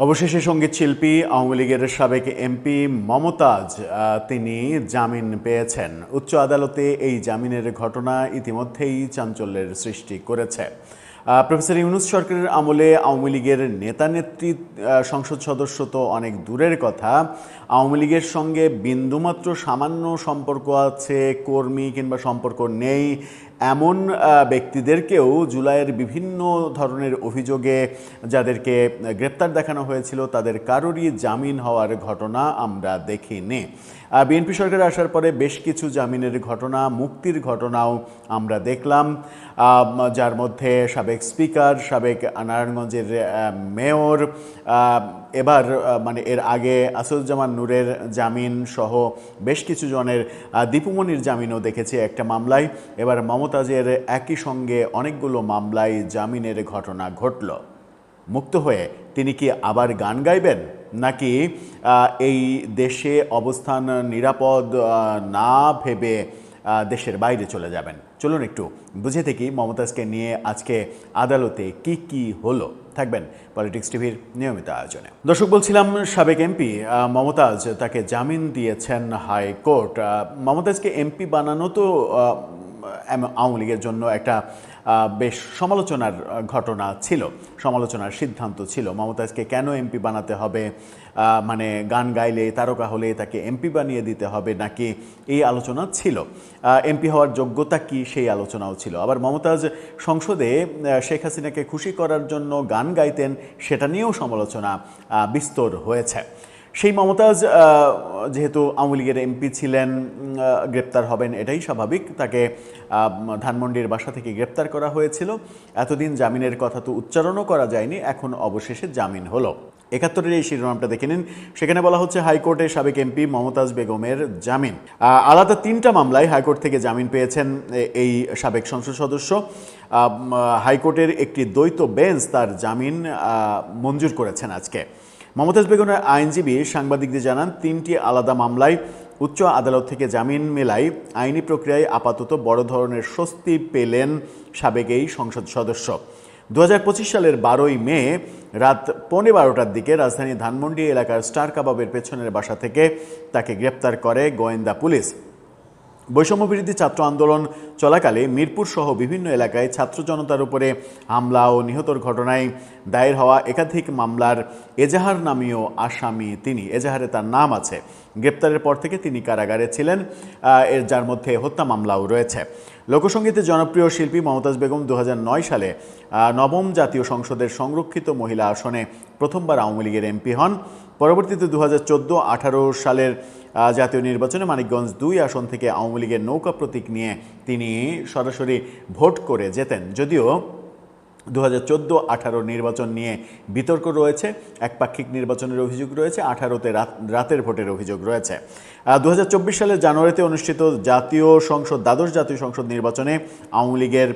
অবশেষে সঙ্গীত শিল্পী আওয়ামী লীগের সাবেক এমপি মমতাজ তিনি জামিন পেয়েছেন। উচ্চ আদালতে এই জামিনের ঘটনা ইতিমধ্যেই চাঞ্চল্যের সৃষ্টি করেছে। প্রফেসর ইউনূস সরকারের আমলে আওয়ামী লীগের নেতা নেত্রী সংসদ সদস্য তো অনেক দূরের কথা, আওয়ামী লীগের সঙ্গে বিন্দুমাত্র সামান্য সম্পর্ক আছে, কর্মী কিংবা সম্পর্ক নেই এমন ব্যক্তিদেরকেও জুলাইয়ের বিভিন্ন ধরনের অভিযোগে যাদেরকে গ্রেপ্তার দেখানো হয়েছিল তাদের কারোরই জামিন হওয়ার ঘটনা আমরা দেখিনি। বিএনপি সরকার আসার পরে বেশ কিছু জামিনের ঘটনা, মুক্তির ঘটনাও আমরা দেখলাম, যার মধ্যে সাবেক স্পিকার, সাবেক নারায়ণগঞ্জের মেয়র, এবার এর আগে আসাদুজ্জামান নূরের জামিন সহ বেশ কিছু জনের, দীপুমনির জামিনও দেখেছি একটা মামলায়। এবার মমতাজের একই সঙ্গে অনেকগুলো মামলায় জামিনের ঘটনা ঘটল। মুক্ত হয়ে তিনি কি আবার গান গাইবেন, নাকি এই দেশে অবস্থান নিরাপদ না ভেবে দেশের বাইরে চলে যাবেন? চলুন একটু বুঝে দেখি মমতাজকে নিয়ে আজকে আদালতে কি কি হলো। থাকবেন পলিটিক্স টিভির নিয়মিত আয়োজনে। দর্শক, বলছিলাম সাবেক এমপি মমতাজ, তাকে জামিন দিয়েছেন হাইকোর্ট। মমতাজকে এমপি বানানো তো আওয়ামী লীগের জন্য একটা বেশ সমালোচনার ঘটনা ছিল, সমালোচনার সিদ্ধান্ত ছিল। মমতাজকে কেন এমপি বানাতে হবে, গান গাইলে, তারকা হলে তাকে এমপি বানিয়ে দিতে হবে নাকি, এই আলোচনা ছিল। এমপি হওয়ার যোগ্যতা কি, সেই আলোচনাও ছিল। আবার মমতাজ সংসদে শেখ হাসিনাকে খুশি করার জন্য গান গাইতেন, সেটা নিয়েও সমালোচনা বিস্তর হয়েছে। সেই মমতাজ যেহেতু আওয়ামী লীগের এমপি ছিলেন, গ্রেপ্তার হবেন এটাই স্বাভাবিক। তাকে ধানমন্ডির বাসা থেকে গ্রেপ্তার করা হয়েছিল। এতদিন জামিনের কথা তো উচ্চারণও করা যায়নি, এখন অবশেষে জামিন হলো। ৭১-এর এই শিরোনামটা দেখে নিন। সেখানে বলা হচ্ছে হাইকোর্টের সাবেক এমপি মমতাজ বেগমের জামিন। আলাদা ৩টা মামলায় হাইকোর্ট থেকে জামিন পেয়েছেন এই সাবেক সংসদ সদস্য। হাইকোর্টের একটি দ্বৈত বেঞ্চ তার জামিন মঞ্জুর করেছেন আজকে। মমতাজ বেগমের আইনজীবী সাংবাদিকদের জানান, ৩টি আলাদা মামলায় উচ্চ আদালত থেকে জামিন মেলায় আইনি প্রক্রিয়ায় আপাতত বড় ধরনের স্বস্তি পেলেন সাবেক এই সংসদ সদস্য। ২০২৫ সালের ১২ই মে রাত ১৫:১২টার দিকে রাজধানী ধানমন্ডি এলাকার স্টার কাবাবের পেছনের বাসা থেকে তাকে গ্রেপ্তার করে গোয়েন্দা পুলিশ। বৈষম্যবিরোধী ছাত্র আন্দোলন চলাকালে মিরপুর সহ বিভিন্ন এলাকায় ছাত্র জনতার উপরে হামলা ও নিহতর ঘটনায় দায়ের হওয়া একাধিক মামলার এজাহার নামীয় আসামি তিনি। এজাহারে তার নাম আছে। গ্রেপ্তারের পর থেকে তিনি কারাগারে ছিলেন, যার মধ্যে হত্যা মামলাও রয়েছে। লোকসঙ্গীতের জনপ্রিয় শিল্পী মমতাজ বেগম ২০০৯ সালে ৯ম জাতীয় সংসদের সংরক্ষিত মহিলা আসনে প্রথমবার আওয়ামী লীগের এমপি হন। পরবর্তীতে ২০১৪-১৮ সালের জাতীয় নির্বাচনে মানিকগঞ্জ ২ আসন থেকে আওয়ামী লীগের নৌকা প্রতীক নিয়ে তিনি সরাসরি ভোট করে জেতেন। যদিও ২০১৪-১৮ নির্বাচন নিয়ে বিতর্ক রয়েছে, একপাক্ষিক নির্বাচনের অভিযোগ রয়েছে, 18তে রাতের ভোটের অভিযোগ রয়েছে। ২০২৪ সালের জানুয়ারিতে অনুষ্ঠিত দ্বাদশ জাতীয় সংসদ নির্বাচনে আওয়ামী লীগের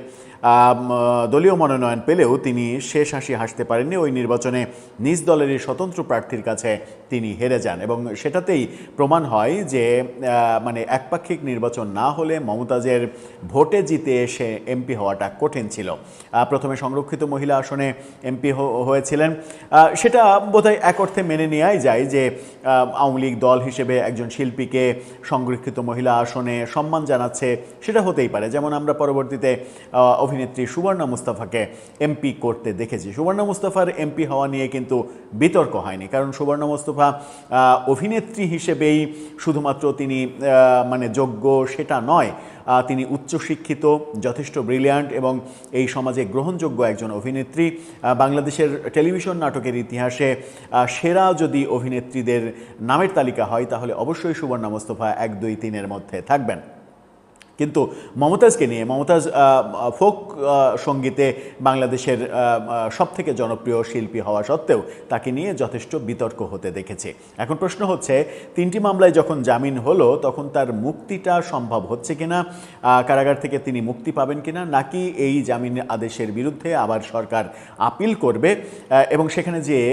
দলীয় মনোনয়ন পেলেও তিনি শেষ হাসি হাসতে পারেননি। ওই নির্বাচনে নিজ দলেরই স্বতন্ত্র প্রার্থীর কাছে তিনি হেরে যান এবং সেটাতেই প্রমাণ হয় যে একপাক্ষিক নির্বাচন না হলে মমতাজের ভোটে জিতে এসে এমপি হওয়াটা কঠিন ছিল। প্রথমে সংরক্ষিত মহিলা আসনে এমপি হয়েছিলেন। সেটা বোধহয় এক অর্থে মেনে নেওয়াই যায় যে আওয়ামী লীগ দল হিসেবে একজন শিল্পীকে সংরক্ষিত মহিলা আসনে সম্মান জানাচ্ছে, সেটা হতেই পারে। যেমন আমরা পরবর্তীতে অভিনেত্রী সুবর্ণা মুস্তাফাকে এমপি করতে দেখেছি। সুবর্ণা মুস্তাফার এমপি হওয়া নিয়ে কিন্তু বিতর্ক হয়নি, কারণ সুবর্ণা মুস্তাফা অভিনেত্রী হিসেবেই শুধুমাত্র তিনি যোগ্য সেটা নয়, তিনি উচ্চশিক্ষিত, যথেষ্ট ব্রিলিয়ান্ট এবং এই সমাজে গ্রহণযোগ্য একজন অভিনেত্রী। বাংলাদেশের টেলিভিশন নাটকের ইতিহাসে সেরা যদি অভিনেত্রীদের নামের তালিকা হয় তাহলে অবশ্যই সুবর্ণা মুস্তাফা ১, ২, ৩-এর মধ্যে থাকবেন। কিন্তু মমতাজকে নিয়ে, মমতাজ ফোক সঙ্গীতে বাংলাদেশের সবথেকে জনপ্রিয় শিল্পী হওয়া সত্ত্বেও তাকে নিয়ে যথেষ্ট বিতর্ক হতে দেখেছে। এখন প্রশ্ন হচ্ছে, ৩টি মামলায় যখন জামিন হলো তখন তার মুক্তিটা সম্ভব হচ্ছে কিনা, কারাগার থেকে তিনি মুক্তি পাবেন কিনা, নাকি এই জামিন আদেশের বিরুদ্ধে আবার সরকার আপিল করবে এবং সেখানে যেয়ে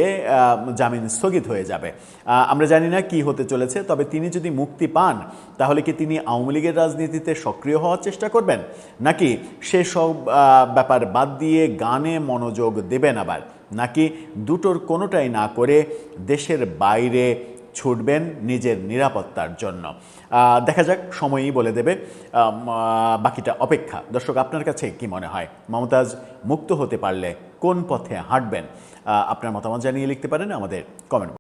জামিন স্থগিত হয়ে যাবে। আমরা জানি না কি হতে চলেছে, তবে তিনি যদি মুক্তি পান তাহলে কি তিনি আওয়ামী লীগের রাজনীতিতে সক্রিয় হওয়ার চেষ্টা করবেন, নাকি সেসব ব্যাপার বাদ দিয়ে গানে মনোযোগ দেবেন আবার? নাকি দুটোর কোনোটাই না করে দেশের বাইরে ছুটবেন নিজের নিরাপত্তার জন্য? দেখা যাক, সময়ই বলে দেবে। বাকিটা অপেক্ষা। দর্শক, আপনার কাছে কি মনে হয়, মমতাজ মুক্ত হতে পারলে কোন পথে হাঁটবেন? আপনার মতামত জানিয়ে লিখতে পারেন আমাদের কমেন্ট